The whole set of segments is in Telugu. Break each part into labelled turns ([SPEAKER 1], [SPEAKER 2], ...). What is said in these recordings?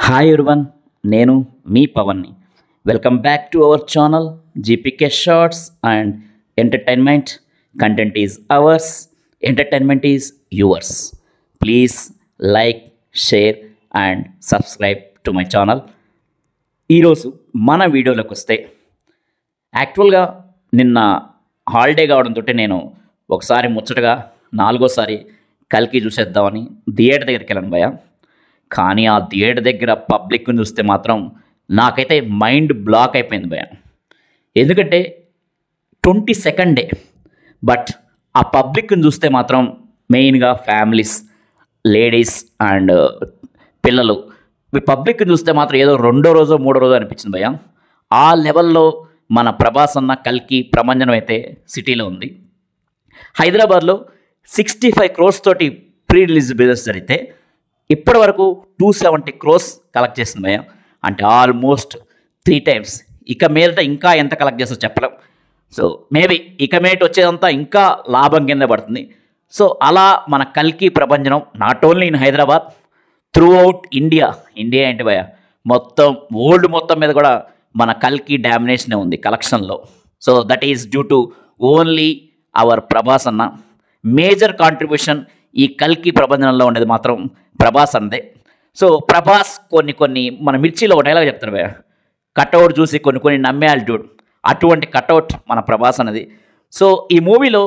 [SPEAKER 1] హాయ్ ఎవ్రీవన్, నేను మీ పవన్ని. Welcome back to our channel GPK shorts and entertainment. Content is ours, entertainment is yours. Please like, share and subscribe to my channel. ఈరోజు మన వీడియోలోకి వస్తే, యాక్చువల్గా నిన్న హాలిడే కావడంతో నేను ఒకసారి ముచ్చటగా నాలుగోసారి కల్కి చూసేద్దామని థియేటర్ దగ్గరికి వెళ్ళాను భయ. కానీ ఆ థియేటర్ దగ్గర పబ్లిక్ని చూస్తే మాత్రం నాకైతే మైండ్ బ్లాక్ అయిపోయింది భయ. ఎందుకంటే 22nd డే, బట్ ఆ పబ్లిక్ని చూస్తే మాత్రం మెయిన్గా ఫ్యామిలీస్, లేడీస్ అండ్ పిల్లలు, ఈ పబ్లిక్ని చూస్తే మాత్రం ఏదో రెండో రోజో మూడో రోజో అనిపించింది భయ. ఆ లెవెల్లో మన ప్రభాస్ అన్న కల్కి ప్రభంజనం అయితే సిటీలో ఉంది. హైదరాబాద్లో 65 crores తోటి ప్రీ రిలీజ్ బిజినెస్ జరిగితే ఇప్పటి వరకు 270 crores కలెక్ట్ చేసింది భయ. అంటే ఆల్మోస్ట్ 3 times. ఇక మీదట ఇంకా ఎంత కలెక్ట్ చేస్తుందో చెప్పలేం. సో మేబీ ఇక మీదట వచ్చేదంతా ఇంకా లాభం కింద పడుతుంది. సో అలా మన కల్కి ప్రభంజనం not only in Hyderabad, through out India. India ఏంటి భయ, మొత్తం వరల్డ్ మొత్తం మీద కూడా మన కల్కి డామినేషనే ఉంది కలెక్షన్లో. So that is due to only our Prabhas అన్న. మేజర్ కాంట్రిబ్యూషన్ ఈ కల్కి ప్రభంజనంలో ఉండేది మాత్రం ప్రభాస్ అందే. సో ప్రభాస్ కొన్ని మన మిర్చిలో ఒక డైలాగ్ చెప్తారు భయ, కట్అవుట్ చూసి కొన్ని నమ్మేయాలి డూడ్. అటువంటి కట్అవుట్ మన ప్రభాస్ అన్నది. సో ఈ మూవీలో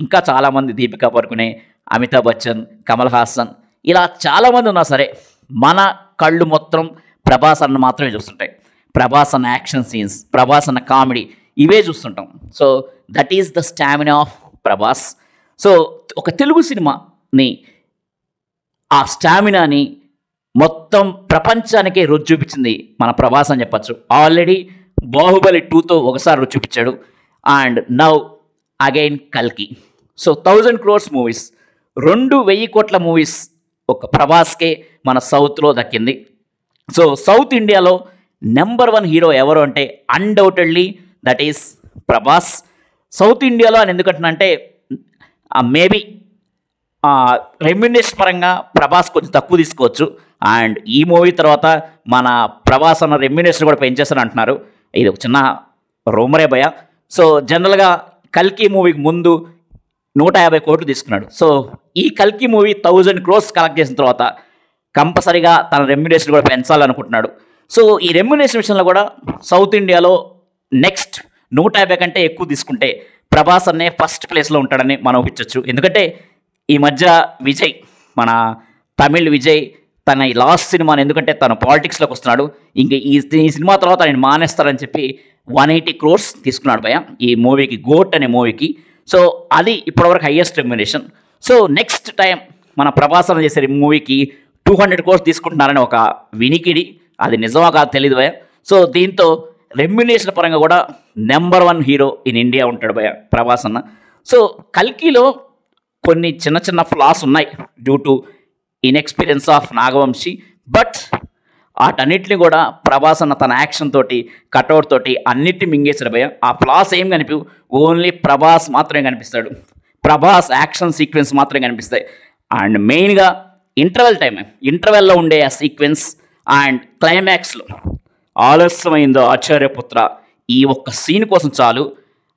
[SPEAKER 1] ఇంకా చాలామంది, దీపికా పడుకునే, అమితాబ్ బచ్చన్, కమల్ హాసన్, ఇలా చాలామంది ఉన్నా సరే మన కళ్ళు మొత్తం ప్రభాస్ అన్న మాత్రమే చూస్తుంటాయి. ప్రభాస్ అన్న యాక్షన్ సీన్స్, ప్రభాస్ అన్న కామెడీ, ఇవే చూస్తుంటాం. So that is the stamina of Prabhas. So ఒక తెలుగు సినిమాని, ఆ స్టామినాని మొత్తం ప్రపంచానికే రుచి చూపించింది మన ప్రభాస్ అని చెప్పచ్చు. ఆల్రెడీ బాహుబలి 2తో ఒకసారి రుచి చూపించాడు, అండ్ నౌ అగైన్ కల్కి. సో 1000 crores మూవీస్, 2,000 కోట్ల మూవీస్ ఒక ప్రభాస్కే మన సౌత్లో దక్కింది. సో సౌత్ ఇండియాలో నెంబర్ 1 హీరో ఎవరు అంటే undoubtedly that is Prabhas. South ఇండియాలో అని ఎందుకంటున్నంటే మేబీ రెమ్యునరేషన్ పరంగా ప్రభాస్ కొంచెం తక్కువ తీసుకోవచ్చు. అండ్ ఈ మూవీ తర్వాత మన ప్రభాస్ అన్న రెమ్యునరేషన్ కూడా పెంచేస్తారని అంటున్నారు. ఇది ఒక చిన్న రూమరే భయ. సో జనరల్గా కల్కి మూవీకి ముందు 150 కోట్లు తీసుకున్నాడు. సో ఈ కల్కి మూవీ 1000 crores కలెక్ట్ చేసిన తర్వాత కంపల్సరీగా తన రెమ్యునరేషన్ కూడా పెంచాలనుకుంటున్నాడు. సో ఈ రెమ్యునరేషన్ విషయంలో కూడా సౌత్ ఇండియాలో నెక్స్ట్ 150 కంటే ఎక్కువ తీసుకుంటే ప్రభాస్ అన్నే ఫస్ట్ ప్లేస్లో ఉంటాడని మనం ఊహించవచ్చు. ఎందుకంటే ఈ మధ్య విజయ్, మన తమిళ్ విజయ్, తన ఈ లాస్ట్ సినిమాని, ఎందుకంటే తను పాలిటిక్స్లోకి వస్తున్నాడు, ఇంక ఈ సినిమా తర్వాత ఆయన మానేస్తారని చెప్పి 180 crores తీసుకున్నాడు భయ ఈ మూవీకి, గోట్ అనే మూవీకి. సో అది ఇప్పటివరకు highest remuneration. So next time మన ప్రభాస్ అన్న చేసే మూవీకి 200 crores తీసుకుంటున్నారని ఒక వినికిడి, అది నిజమా కాదు తెలియదు భయ. సో దీంతో రెమ్యునరేషన్ పరంగా కూడా నెంబర్ 1 హీరో ఇన్ ఇండియా ఉంటాడు భయ ప్రభాస్ అన్న. సో కల్కిలో కొన్ని చిన్న ఫ్లాస్ ఉన్నాయి due to inexperience of Nagavamshi, but వాటన్నిటిని కూడా ప్రభాస్ అన్న తన యాక్షన్ తోటి, కట్అవుట్ తోటి అన్నిటిని మింగేశాడు భయ. ఆ ఫ్లాస్ ఏం కనిపివు, ఓన్లీ ప్రభాస్ మాత్రమే కనిపిస్తాడు, ప్రభాస్ యాక్షన్ సీక్వెన్స్ మాత్రమే కనిపిస్తాయి. అండ్ మెయిన్గా ఇంటర్వెల్లో ఉండే ఆ సీక్వెన్స్ అండ్ క్లైమాక్స్లో ఆలస్యమైందో ఆచార్యపుత్ర, ఈ ఒక్క సీన్ కోసం చాలు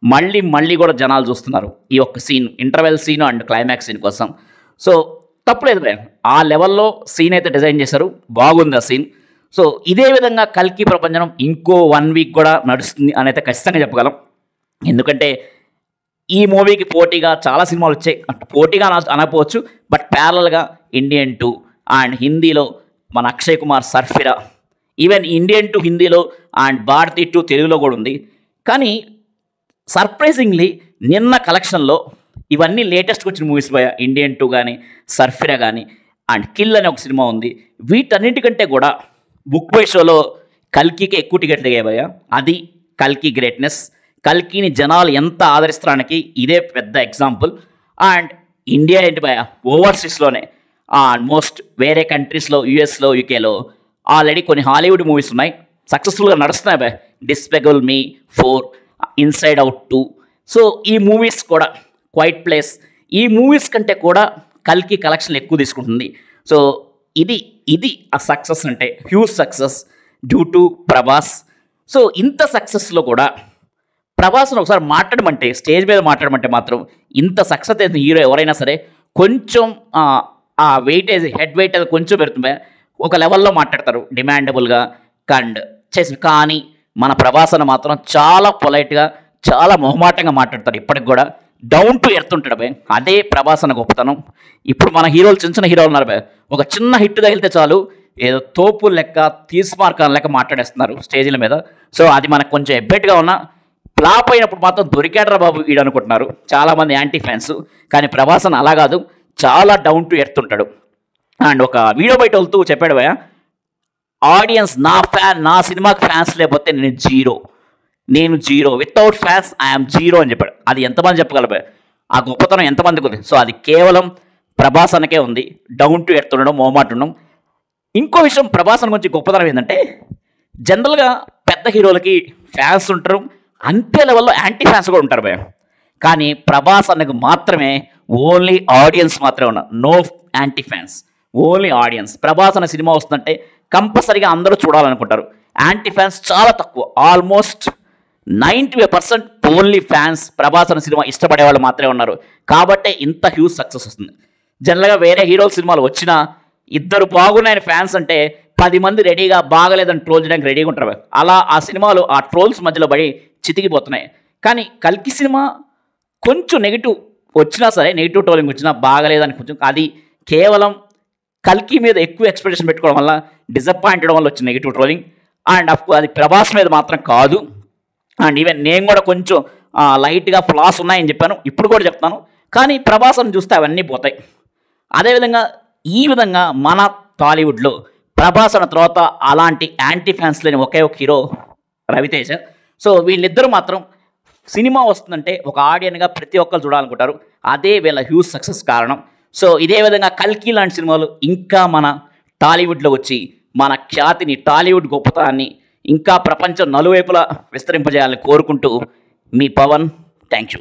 [SPEAKER 1] మళ్ళీ కూడా జనాలు చూస్తున్నారు. ఈ ఒక్క scene, interval scene and climax scene కోసం. సో తప్పులేదు భయ, ఆ లెవెల్లో సీన్ అయితే డిజైన్ చేశారు, బాగుంది ఆ సీన్. సో ఇదే విధంగా కల్కి ప్రపంచం ఇంకో 1 week కూడా నడుస్తుంది అని అయితే ఖచ్చితంగా చెప్పగలం. ఎందుకంటే ఈ మూవీకి పోటీగా చాలా సినిమాలు వచ్చాయి, పోటీగా అనకపోవచ్చు, బట్ ప్యారల్గా ఇండియన్ 2 అండ్ హిందీలో మన అక్షయ్ కుమార్ సర్ఫిరా, ఈవెన్ ఇండియన్ 2 హిందీలో అండ్ భారతీ 2 తెలుగులో కూడా ఉంది. కానీ సర్ప్రైజింగ్లీ నిన్న కలెక్షన్లో ఇవన్నీ లేటెస్ట్గా వచ్చిన మూవీస్ భయ, ఇండియన్ 2 కానీ, సర్ఫిరా కానీ, అండ్ కిల్ అనే ఒక సినిమా ఉంది. వీటన్నిటికంటే కూడా బుక్ బై షోలో కల్కికి ఎక్కువ టికెట్లు దిగాయి భయ. అది కల్కి గ్రేట్నెస్. కల్కిని జనాలు ఎంత ఆదరిస్తానికి ఇదే పెద్ద ఎగ్జాంపుల్. అండ్ ఇండియా ఏంటి భయ, ఓవర్సీస్లోనే ఆల్మోస్ట్ వేరే కంట్రీస్లో, యూఎస్లో, యూకేలో ఆల్రెడీ కొన్ని హాలీవుడ్ మూవీస్ ఉన్నాయి, సక్సెస్ఫుల్గా నడుస్తున్నాయి భయ. డిస్పెగబుల్ మీ 4, ఇన్సైడ్ అవుట్ 2. సో ఈ మూవీస్ కూడా, క్వైట్ ప్లేస్, ఈ మూవీస్ కంటే కూడా కల్కి కలెక్షన్ ఎక్కువ తీసుకుంటుంది. సో ఇది ఇది ఆ సక్సెస్ అంటే huge success due to Prabhas. So ఇంత సక్సెస్లో కూడా ప్రభాస్ను ఒకసారి మాట్లాడమంటే, స్టేజ్ మీద మాట్లాడమంటే మాత్రం ఇంత సక్సెస్ అయిన హీరో ఎవరైనా సరే కొంచెం ఆ వెయిటేజ్, హెడ్ వెయిట్ అది కొంచెం పెడుతుంది, ఒక లెవెల్లో మాట్లాడతారు డిమాండబుల్గా అండ్ చేసి. కానీ మన ప్రభాస్ అన్న మాత్రం చాలా పొలైట్గా, చాలా మొహమాటంగా మాట్లాడతారు. ఇప్పటికి కూడా డౌన్ టు ఎర్త్ ఉంటాడు బే. అదే ప్రభాస్ అన్న గొప్పతనం. ఇప్పుడు మన హీరోలు చిన్న చిన్న హీరోలు ఉన్నారు బే, ఒక చిన్న హిట్ తగిలితే చాలు ఏదో తోపు లెక్క, తీస్మార్కాన్ లెక్క మాట్లాడేస్తున్నారు స్టేజీల మీద. సో అది మనకు కొంచెం ఎబ్బెట్గా ఉన్న, ఫ్లాప్ అయినప్పుడు మాత్రం దొరికాడరా బాబు వీడు అనుకుంటున్నారు చాలామంది యాంటీ ఫ్యాన్స్. కానీ ప్రభాస్ అన్న అలా కాదు, చాలా డౌన్ టు ఎర్త్ ఉంటాడు. అండ్ ఒక వీడియో బయట వెళ్తూ చెప్పాడు భయ, ఆడియన్స్ నా సినిమాకి ఫ్యాన్స్ లేకపోతే నేను zero, without fans I'm zero అని చెప్పాడు. అది ఎంతమంది చెప్పగలరు? ఆ గొప్పతనం ఎంతమందికి ఉంది? సో అది కేవలం ప్రభాస్ అన్నకే ఉంది, డౌన్ టు ఎర్త్ ఉండడం, మొహమాట ఉండడం. ఇంకో విషయం ప్రభాస్ అన్న గురించి గొప్పతనం ఏంటంటే, జనరల్గా పెద్ద హీరోలకి ఫ్యాన్స్ ఉంటారు, అంతే లెవెల్లో యాంటీ ఫ్యాన్స్ కూడా ఉంటారు భయ. కానీ ప్రభాస్ అన్నకు మాత్రమే ఓన్లీ ఆడియన్స్ మాత్రమే ఉన్నారు, no anti fans, only audience. Prabhas అన్న సినిమా వస్తుందంటే కంపల్సరీగా అందరూ చూడాలనుకుంటారు, యాంటీ ఫ్యాన్స్ చాలా తక్కువ. ఆల్మోస్ట్ 90% ఓన్లీ ఫ్యాన్స్, ప్రభాస్ అన్న సినిమా ఇష్టపడే వాళ్ళు మాత్రమే ఉన్నారు. కాబట్టే ఇంత హ్యూజ్ సక్సెస్ వస్తుంది. జనరల్గా వేరే హీరోల సినిమాలు వచ్చినా ఇద్దరు బాగున్నాయని ఫ్యాన్స్ అంటే 10 మంది రెడీగా బాగలేదని ట్రోల్ చేయడానికి రెడీగా ఉంటారు. అలా ఆ సినిమాలు ఆ ట్రోల్స్ మధ్యలో పడి చితికిపోతున్నాయి. కానీ కల్కి సినిమా కొంచెం నెగిటివ్ వచ్చినా సరే, నెగిటివ్ ట్రోలింగ్ వచ్చినా బాగలేదని కొంచెం, అది కేవలం కల్కి మీద ఎక్కువ ఎక్స్పెక్టేషన్ పెట్టుకోవడం వల్ల, డిసప్పాయింట్ అవడం వల్ల వచ్చిన నెగిటివ్ ట్రోలింగ్. అండ్ అది ప్రభాస్ మీద మాత్రం కాదు. అండ్ ఈవెన్ నేను కూడా కొంచెం లైట్గా ఫ్లాస్ ఉన్నాయని చెప్పాను, ఇప్పుడు కూడా చెప్తాను. కానీ ప్రభాస్ అని చూస్తే అవన్నీ పోతాయి. అదేవిధంగా ఈ విధంగా మన టాలీవుడ్లో ప్రభాస్ అన్న తర్వాత అలాంటి యాంటీ ఫ్యాన్స్ లేని ఒకే ఒక హీరో రవితేజ. సో వీళ్ళిద్దరూ మాత్రం సినిమా వస్తుందంటే ఒక ఆడియన్గా ప్రతి ఒక్కరు చూడాలనుకుంటారు. అదే వీళ్ళ హ్యూజ్ సక్సెస్ కారణం. సో ఇదే విధంగా కల్కి లాంటి సినిమాలు ఇంకా మన టాలీవుడ్లో వచ్చి మన ఖ్యాతిని, టాలీవుడ్ గొప్పతనాన్ని ఇంకా ప్రపంచం నలువైపులా విస్తరింపజేయాలని కోరుకుంటూ మీ పవన్. Thank you.